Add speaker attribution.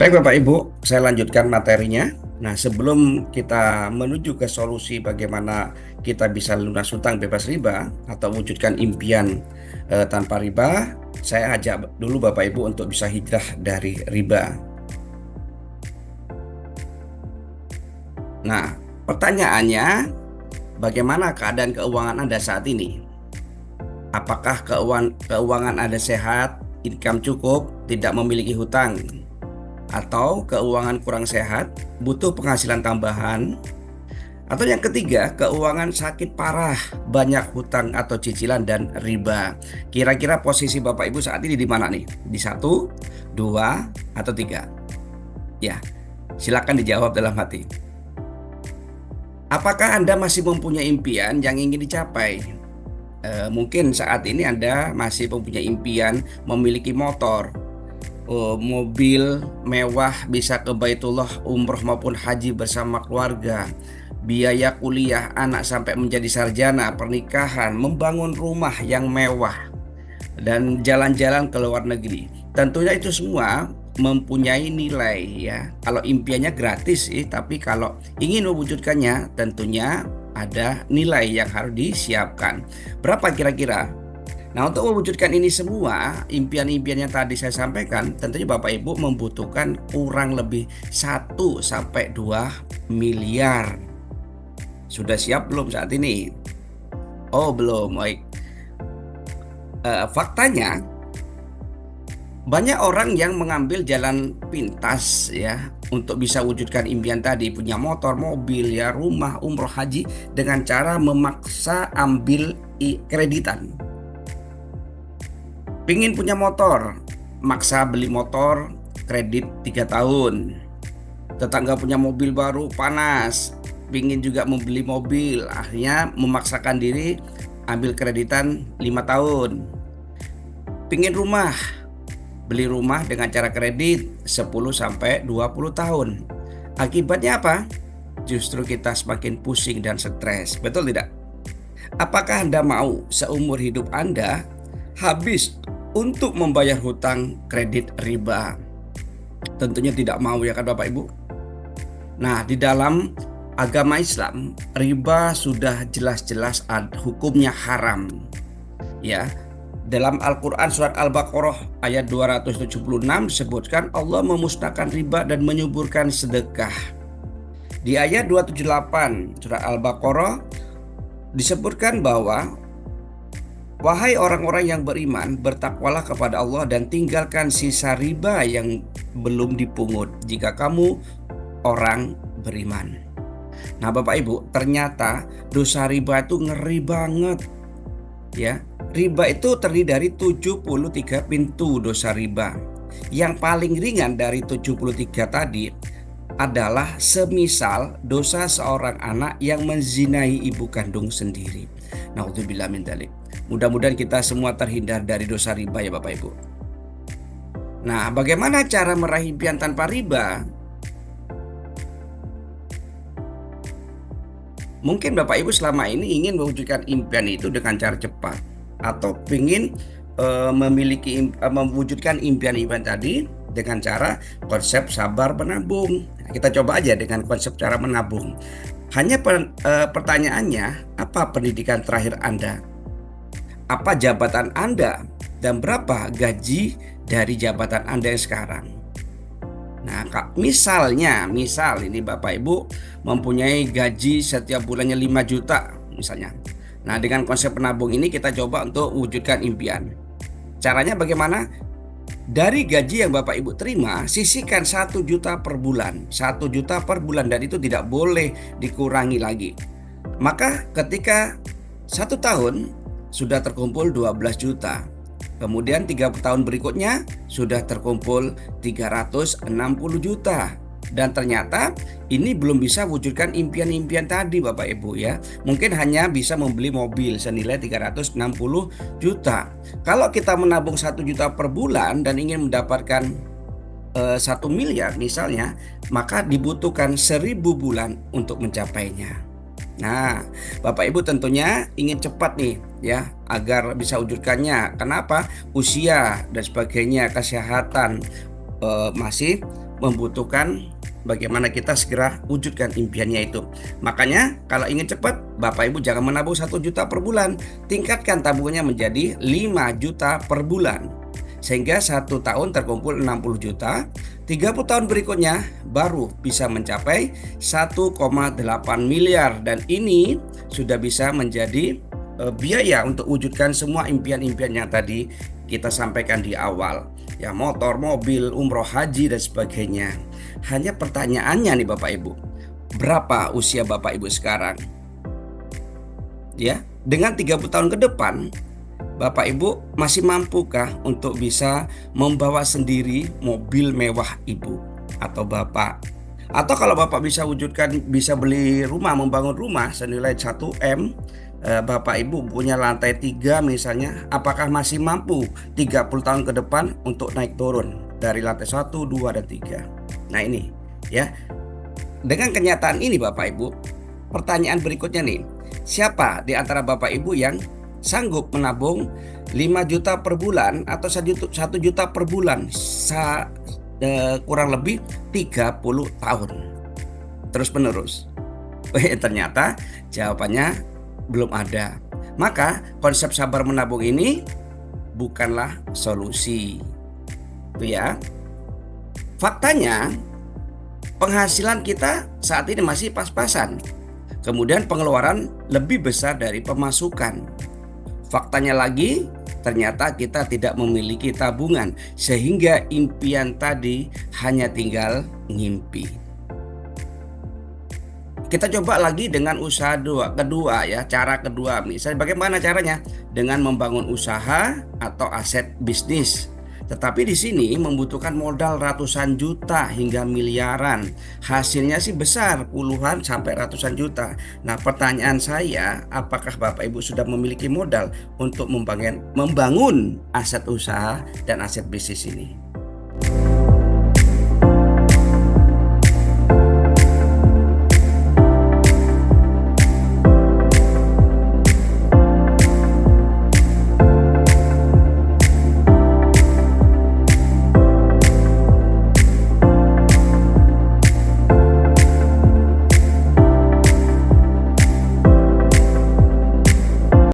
Speaker 1: Baik Bapak Ibu, saya lanjutkan materinya. Nah, sebelum kita menuju ke solusi bagaimana kita bisa lunas hutang bebas riba atau wujudkan impian tanpa riba, saya ajak dulu Bapak Ibu untuk bisa hijrah dari riba. Nah, pertanyaannya, bagaimana keadaan keuangan Anda saat ini? Apakah keuangan Anda sehat, income cukup, tidak memiliki hutang? Atau keuangan kurang sehat, butuh penghasilan tambahan? Atau yang ketiga, keuangan sakit parah, banyak hutang atau cicilan dan riba. Kira-kira posisi Bapak Ibu saat ini di mana nih? Di 1, 2, atau 3? Ya, silakan dijawab dalam hati. Apakah Anda masih mempunyai impian yang ingin dicapai? Mungkin saat ini Anda masih mempunyai impian memiliki motor, mobil mewah, bisa ke Baitullah umroh maupun haji bersama keluarga, biaya kuliah anak sampai menjadi sarjana, pernikahan, membangun rumah yang mewah, dan jalan-jalan ke luar negeri. Tentunya itu semua mempunyai nilai ya. Kalau impiannya gratis sih, tapi kalau ingin mewujudkannya tentunya ada nilai yang harus disiapkan. Berapa kira-kira? Nah, untuk mewujudkan ini semua, impian-impian yang tadi saya sampaikan, tentunya Bapak Ibu membutuhkan kurang lebih 1 sampai 2 miliar. Sudah siap belum saat ini? Oh, belum. Baik. Faktanya, banyak orang yang mengambil jalan pintas ya untuk bisa wujudkan impian tadi, punya motor, mobil, ya, rumah, umroh, haji, dengan cara memaksa ambil kreditan. Pingin punya motor, maksa beli motor, kredit 3 tahun. Tetangga punya mobil baru, panas, pingin juga membeli mobil, akhirnya memaksakan diri ambil kreditan 5 tahun. Pingin rumah, beli rumah dengan cara kredit 10 sampai 20 tahun. Akibatnya apa? Justru kita semakin pusing dan stres. Betul tidak? Apakah Anda mau seumur hidup Anda habis untuk membayar hutang kredit riba? Tentunya tidak mau ya kan Bapak Ibu? Nah, di dalam agama Islam, riba sudah jelas-jelas hukumnya haram. Ya, dalam Al-Quran surat Al-Baqarah ayat 276 disebutkan Allah memusnahkan riba dan menyuburkan sedekah. Di ayat 278 surat Al-Baqarah disebutkan bahwa wahai orang-orang yang beriman, bertakwalah kepada Allah dan tinggalkan sisa riba yang belum dipungut jika kamu orang beriman. Nah, Bapak Ibu, ternyata dosa riba itu ngeri banget. Ya, riba itu terdiri dari 73 pintu dosa riba. Yang paling ringan dari 73 tadi adalah semisal dosa seorang anak yang menzinai ibu kandung sendiri. Naudzubillah min dzalik. Mudah-mudahan kita semua terhindar dari dosa riba ya Bapak Ibu. Nah, bagaimana cara meraih impian tanpa riba? Mungkin Bapak Ibu selama ini ingin mewujudkan impian itu dengan cara cepat, atau ingin mewujudkan impian-impian tadi dengan cara konsep sabar menabung. Kita coba aja dengan konsep cara menabung. Hanya pertanyaannya, apa pendidikan terakhir Anda? Apa jabatan Anda? Dan berapa gaji dari jabatan Anda yang sekarang? Nah, misal ini Bapak Ibu mempunyai gaji setiap bulannya 5 juta misalnya. Nah, dengan konsep penabung ini kita coba untuk wujudkan impian. Caranya bagaimana? Dari gaji yang Bapak Ibu terima, sisihkan 1 juta per bulan. 1 juta per bulan, dan itu tidak boleh dikurangi lagi. Maka ketika 1 tahun sudah terkumpul 12 juta. Kemudian 3 tahun berikutnya sudah terkumpul 360 juta. Dan ternyata ini belum bisa wujudkan impian-impian tadi Bapak Ibu ya. Mungkin hanya bisa membeli mobil senilai 360 juta. Kalau kita menabung 1 juta per bulan dan ingin mendapatkan 1 miliar misalnya, maka dibutuhkan 1000 bulan untuk mencapainya. Nah, Bapak Ibu tentunya ingin cepat nih ya, agar bisa wujudkannya. Kenapa? Usia dan sebagainya, kesehatan masih membutuhkan bagaimana kita segera wujudkan impiannya itu. Makanya kalau ingin cepat, Bapak Ibu jangan menabung 1 juta per bulan, tingkatkan tabungannya menjadi 5 juta per bulan. Sehingga 1 tahun terkumpul 60 juta, 30 tahun berikutnya baru bisa mencapai 1,8 miliar. Dan ini sudah bisa menjadi biaya untuk wujudkan semua impian-impian yang tadi kita sampaikan di awal. Ya, motor, mobil, umroh, haji, dan sebagainya. Hanya pertanyaannya nih Bapak Ibu, berapa usia Bapak Ibu sekarang? Ya, dengan 30 tahun ke depan, Bapak Ibu masih mampukah untuk bisa membawa sendiri mobil mewah Ibu atau Bapak? Atau kalau Bapak bisa wujudkan, bisa beli rumah, membangun rumah senilai 1 M, Bapak Ibu punya lantai 3 misalnya, apakah masih mampu 30 tahun ke depan untuk naik turun dari lantai 1, 2, dan 3? Nah ini ya, dengan kenyataan ini Bapak Ibu, pertanyaan berikutnya nih, siapa di antara Bapak Ibu yang sanggup menabung 5 juta per bulan atau 1 juta per bulan kurang lebih 30 tahun terus menerus? Ternyata jawabannya belum ada. Maka konsep sabar menabung ini bukanlah solusi. Itu ya. Faktanya penghasilan kita saat ini masih pas-pasan. Kemudian pengeluaran lebih besar dari pemasukan. Faktanya lagi, ternyata kita tidak memiliki tabungan sehingga impian tadi hanya tinggal ngimpi. Kita coba lagi dengan usaha kedua ya, cara kedua. Misalnya bagaimana caranya? Dengan membangun usaha atau aset bisnis. Tetapi di sini membutuhkan modal ratusan juta hingga miliaran. Hasilnya sih besar, puluhan sampai ratusan juta. Nah, pertanyaan saya, apakah Bapak Ibu sudah memiliki modal untuk membangun aset usaha dan aset bisnis ini?